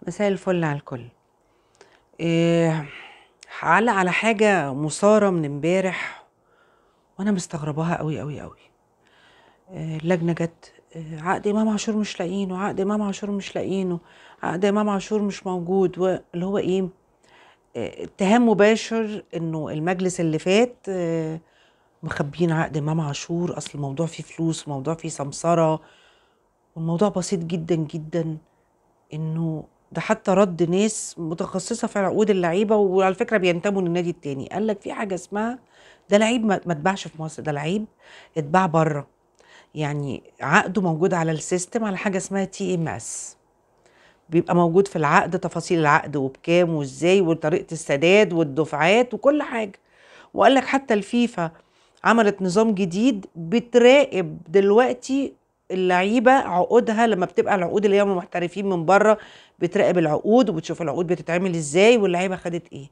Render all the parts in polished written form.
مساء الفل على الكل. إيه، هعلق على حاجة مثارة من امبارح وانا مستغرباها قوي قوي قوي. اللجنة جت، عقد امام عاشور مش لاقيينه، عقد امام عاشور مش لاقيينه، عقد امام عاشور مش موجود، واللي هو ايه، اتهام مباشر انه المجلس اللي فات مخبيين عقد امام عاشور، اصل الموضوع فيه فلوس، الموضوع فيه سمسرة، والموضوع بسيط جدا جدا. انه ده حتى رد ناس متخصصه في عقود اللعيبه، وعلى فكره بينتموا للنادي التاني، قال لك في حاجه اسمها ده لعيب ما اتباعش في مصر، ده لعيب اتباع بره. يعني عقده موجود على السيستم على حاجه اسمها TMS، بيبقى موجود في العقد تفاصيل العقد وبكام وازاي وطريقه السداد والدفعات وكل حاجه. وقال لك حتى الفيفا عملت نظام جديد بتراقب دلوقتي اللعيبه عقودها، لما بتبقى العقود اللي هي محترفين من بره، بتراقب العقود وبتشوف العقود بتتعمل ازاي واللعيبه خدت ايه.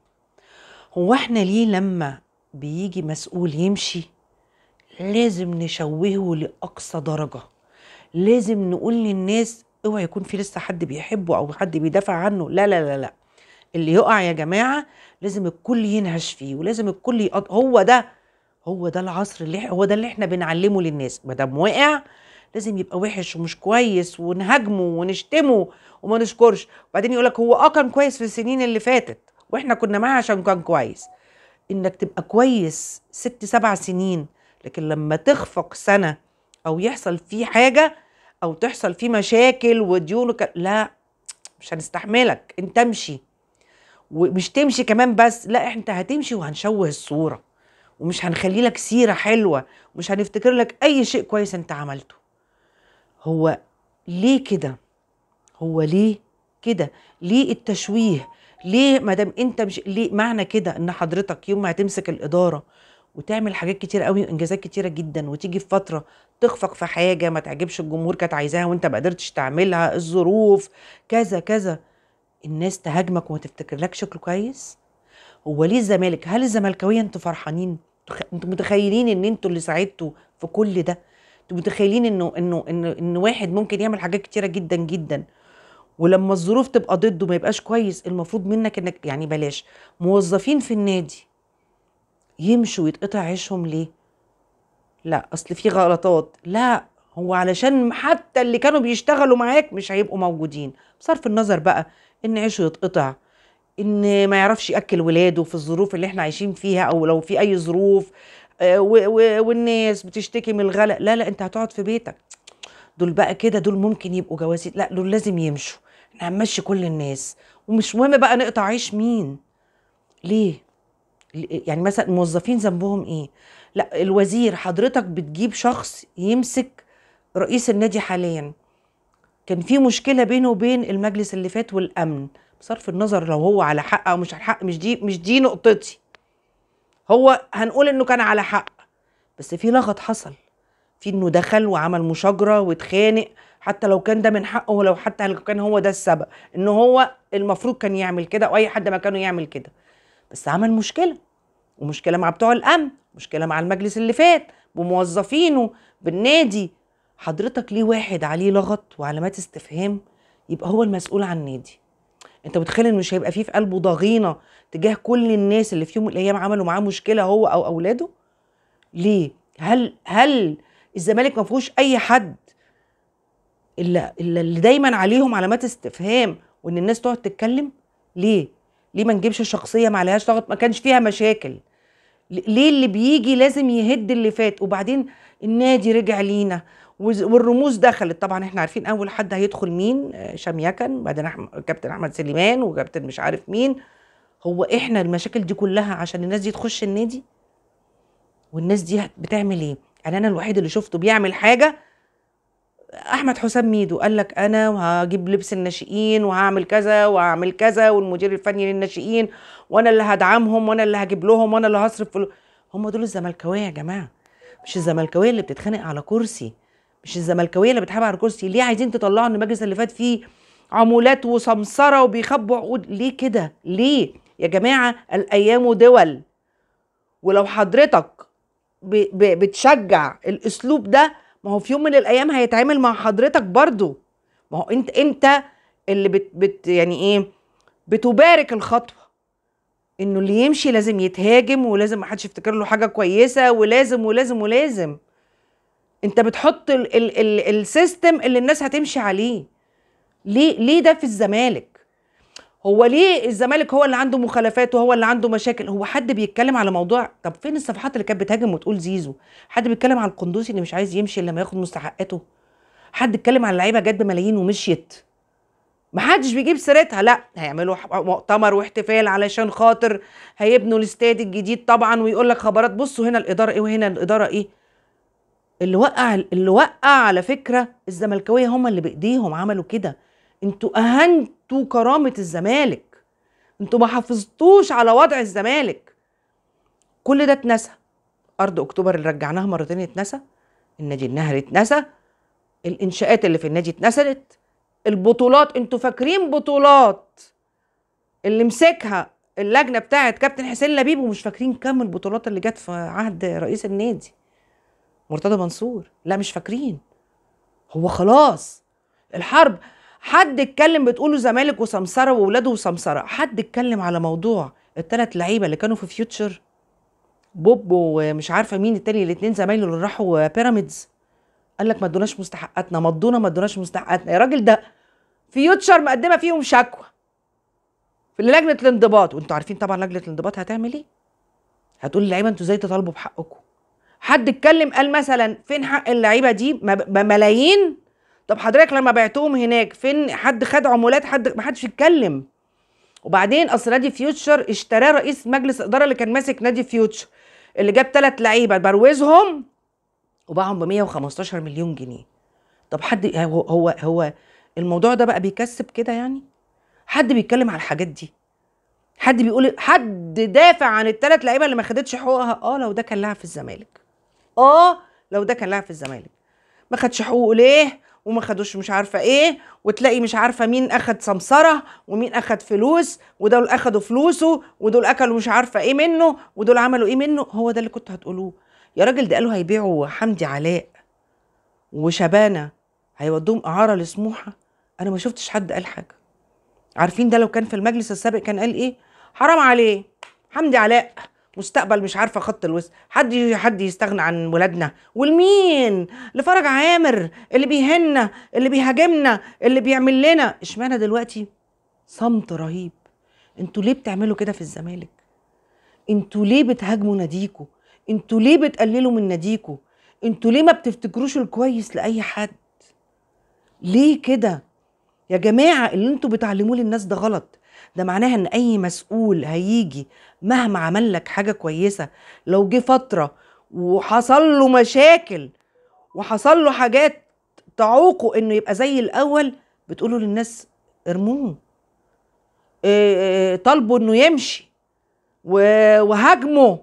هو احنا ليه لما بيجي مسؤول يمشي لازم نشوهه لاقصى درجه؟ لازم نقول للناس اوعى يكون في لسه حد بيحبه او حد بيدافع عنه؟ لا لا لا لا، اللي يقع يا جماعه لازم الكل ينهش فيه، ولازم الكل هو ده العصر هو ده اللي احنا بنعلمه للناس. ما دام وقع لازم يبقى وحش ومش كويس ونهاجمه ونشتمه وما نشكرش. وبعدين يقول لك هو كان كويس في السنين اللي فاتت واحنا كنا معاه عشان كان كويس. انك تبقى كويس 6 7 سنين، لكن لما تخفق سنة او يحصل فيه حاجة او تحصل فيه مشاكل وديون لا، مش هنستحملك، انت امشي. ومش تمشي كمان بس، لا انت هتمشي وهنشوه الصورة، ومش هنخلي لك سيرة حلوة، ومش هنفتكر لك اي شيء كويس انت عملته. هو ليه كده؟ هو ليه كده؟ ليه التشويه؟ ليه ما دام انت مش ليه؟ معنى كده ان حضرتك يوم ما هتمسك الاداره وتعمل حاجات كتير قوي وانجازات كتيره جدا، وتيجي في فتره تخفق في حاجه ما تعجبش الجمهور كانت عايزاها وانت ما قدرتش تعملها، الظروف كذا كذا، الناس تهاجمك وما تفتكرلكش شكل كويس؟ هو ليه الزمالك؟ هل الزملكاويه انتوا فرحانين؟ انتوا متخيلين ان انتوا اللي ساعدتوا في كل ده؟ انتوا متخيلين ان واحد ممكن يعمل حاجات كتيره جدا جدا، ولما الظروف تبقى ضده ما يبقاش كويس؟ المفروض منك انك يعني بلاش موظفين في النادي يمشوا ويتقطع عيشهم ليه؟ لا اصل في غلطات، لا، هو علشان حتى اللي كانوا بيشتغلوا معاك مش هيبقوا موجودين، بصرف النظر بقى ان عيشه يتقطع، ان ما يعرفش ياكل ولاده في الظروف اللي احنا عايشين فيها، او لو في اي ظروف، والناس بتشتكي من الغلاء، لا لا انت هتقعد في بيتك. دول بقى كده دول ممكن يبقوا جواسيس، لا دول لازم يمشوا، احنا هنمشي كل الناس، ومش مهم بقى نقطع عيش مين. ليه؟ يعني مثلا الموظفين ذنبهم ايه؟ لا الوزير، حضرتك بتجيب شخص يمسك رئيس النادي حاليا، كان في مشكلة بينه وبين المجلس اللي فات والامن، بصرف النظر لو هو على حق او مش على حق، مش دي نقطتي. هو هنقول انه كان على حق، بس في لغط حصل، في انه دخل وعمل مشاجره واتخانق، حتى لو كان ده من حقه، ولو حتى لو كان هو ده السبب، انه هو المفروض كان يعمل كده او اي حد مكانه يعمل كده، بس عمل مشكله، ومشكله مع بتوع الامن، مشكله مع المجلس اللي فات بموظفينه بالنادي. حضرتك ليه واحد عليه لغط وعلامات استفهام يبقى هو المسؤول عن النادي؟ انت متخيل انه مش هيبقى فيه في قلبه ضغينه تجاه كل الناس اللي في يوم من الايام عملوا معاه مشكله هو او اولاده؟ ليه؟ هل الزمالك ما فيهوش اي حد الا اللي دايما عليهم علامات استفهام وان الناس تقعد تتكلم؟ ليه ما نجيبش شخصيه ما عليهاش ضغط، ما كانش فيها مشاكل؟ ليه اللي بيجي لازم يهد اللي فات؟ وبعدين النادي رجع لينا والرموز دخلت، طبعا احنا عارفين اول حد هيدخل مين، شميكن، بعدين كابتن احمد سليمان وكابتن مش عارف مين. هو احنا المشاكل دي كلها عشان الناس دي تخش النادي؟ والناس دي بتعمل ايه؟ يعني انا الوحيد اللي شفته بيعمل حاجه احمد حسام ميدو، قال لك انا وهجيب لبس الناشئين وهعمل كذا وهعمل كذا والمدير الفني للناشئين وانا اللي هدعمهم وانا اللي هجيب لهم وانا اللي هصرف فلوس. هم دول الزملكاويه يا جماعه، مش الزملكاويه اللي بتتخانق على كرسي، مش الزملكاويه اللي بتحب على كرسي. ليه عايزين تطلعوا ان المجلس اللي فات فيه عمولات وسمسره وبيخبوا عقود؟ ليه كده؟ ليه يا جماعه؟ الايام دول، ولو حضرتك بتشجع الاسلوب ده، ما هو في يوم من الايام هيتعامل مع حضرتك برضو. ما هو انت اللي يعني ايه، بتبارك الخطوه، انه اللي يمشي لازم يتهاجم، ولازم محدش يفتكر له حاجه كويسه، ولازم ولازم ولازم. انت بتحط السيستم اللي الناس هتمشي عليه. ليه ده في الزمالك؟ هو ليه الزمالك هو اللي عنده مخالفات وهو اللي عنده مشاكل؟ هو حد بيتكلم على موضوع؟ طب فين الصفحات اللي كانت بتهاجم وتقول زيزو؟ حد بيتكلم على القندوسي اللي مش عايز يمشي الا لما ياخد مستحقاته؟ حد اتكلم على اللعيبه جت بملايين ومشيت؟ محدش بيجيب سيرتها. لا، هيعملوا مؤتمر واحتفال علشان خاطر هيبنوا الاستاد الجديد طبعا، ويقول لك خبرات بصوا هنا الاداره ايه وهنا الاداره ايه. اللي وقع على فكره الزملكاويه هم اللي بايديهم عملوا كده. انتوا اهنتوا كرامه الزمالك، انتوا ما حافظتوش على وضع الزمالك. كل ده اتنسى. ارض اكتوبر اللي رجعناها مرتين اتنسى، النادي النهري اتنسى، الانشاءات اللي في النادي اتنسلت، البطولات انتوا فاكرين بطولات اللي مسكها اللجنه بتاعت كابتن حسين لبيب، ومش فاكرين كم البطولات اللي جت في عهد رئيس النادي مرتضى منصور. لا مش فاكرين. هو خلاص الحرب. حد اتكلم بتقولوا زمالك وسمسره واولاده وسمسره؟ حد اتكلم على موضوع الثلاث لعيبه اللي كانوا في فيوتشر، بوب ومش عارفه مين التاني، الاثنين زمايله اللي راحوا بيراميدز؟ قال لك ما ادوناش مستحقاتنا، مضونا ما ادوناش مستحقاتنا. يا راجل ده فيوتشر مقدمه فيهم شكوى في لجنه الانضباط، وانتوا عارفين طبعا لجنه الانضباط هتعمل ايه؟ هتقول للعيبه انتوا ازاي تطالبوا بحقكم؟ حد اتكلم قال مثلا فين حق اللعيبه دي بملايين؟ طب حضرتك لما بعتوهم هناك فين؟ حد خد عمولات؟ حد؟ ما حدش يتكلم. وبعدين اصل نادي فيوتشر اشتراه رئيس مجلس الاداره اللي كان ماسك نادي فيوتشر، اللي جاب 3 لعيبه بروزهم وباعهم ب 115 مليون جنيه. طب حد هو الموضوع ده بقى بيكسب كده يعني؟ حد بيتكلم على الحاجات دي؟ حد بيقول، حد دافع عن ال3 لعيبه اللي ما خدتش حقوقها؟ لو ده كان لاعب في الزمالك. لو ده كان لاعب في الزمالك ما خدش حقوقه ليه؟ وما خدوش مش عارفه ايه، وتلاقي مش عارفه مين اخد سمسره ومين اخد فلوس، ودول اخدوا فلوسه ودول اكلوا مش عارفه ايه منه ودول عملوا ايه منه. هو ده اللي كنتوا هتقولوه يا راجل؟ ده قالوا هيبيعوا حمدي علاء وشبانه، هيودوهم اعاره لسموحه. انا ما شفتش حد قال حاجه. عارفين ده لو كان في المجلس السابق كان قال ايه؟ حرام عليه حمدي علاء مستقبل مش عارفه خط الوسط. حد يستغنى عن ولادنا؟ والمين؟ لفرج عامر اللي بيهنا اللي بيهاجمنا اللي بيعمل لنا. اشمعنى دلوقتي صمت رهيب؟ انتوا ليه بتعملوا كده في الزمالك؟ انتوا ليه بتهاجموا ناديكوا؟ انتوا ليه بتقللوا من ناديكوا؟ انتوا ليه ما بتفتكروش الكويس لاي حد؟ ليه كده يا جماعه؟ اللي انتوا بتعلموه للناس ده غلط. ده معناها ان اي مسؤول هيجي مهما عمل لك حاجه كويسه، لو جه فتره وحصل له مشاكل وحصل له حاجات تعوقه انه يبقى زي الاول، بتقولوا للناس ارموه، طالبوا انه يمشي وهاجموا،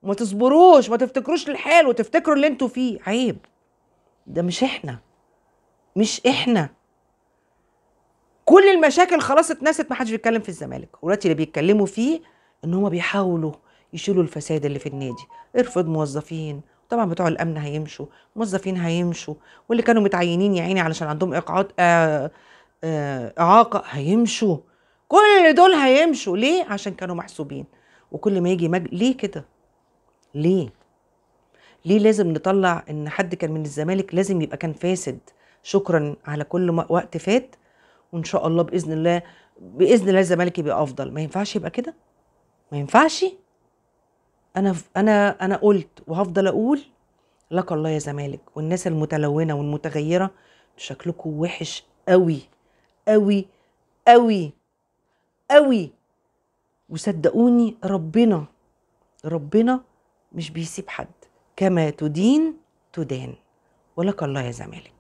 وما تصبروش، ما تفتكروش الحال وتفتكروا اللي انتوا فيه. عيب. ده مش احنا، مش احنا. كل المشاكل خلاص اتنست، ما حدش بيتكلم في الزمالك. ودلوقتي اللي بيتكلموا فيه ان هم بيحاولوا يشيلوا الفساد اللي في النادي. ارفض موظفين، طبعا بتوع الامن هيمشوا، موظفين هيمشوا، واللي كانوا متعينين يا عيني علشان عندهم اعاقه هيمشوا. كل دول هيمشوا ليه؟ عشان كانوا محسوبين. وكل ما يجي ليه كده؟ ليه لازم نطلع ان حد كان من الزمالك لازم يبقى كان فاسد؟ شكرا على كل وقت فات، وان شاء الله باذن الله الزمالك يبقى افضل. ما ينفعش يبقى كده، ما ينفعش. انا قلت وهفضل اقول لك الله يا زمالك والناس المتلونه والمتغيره، شكلكم وحش قوي قوي قوي قوي. وصدقوني ربنا مش بيسيب حد. كما تدين تدان. ولك الله يا زمالك.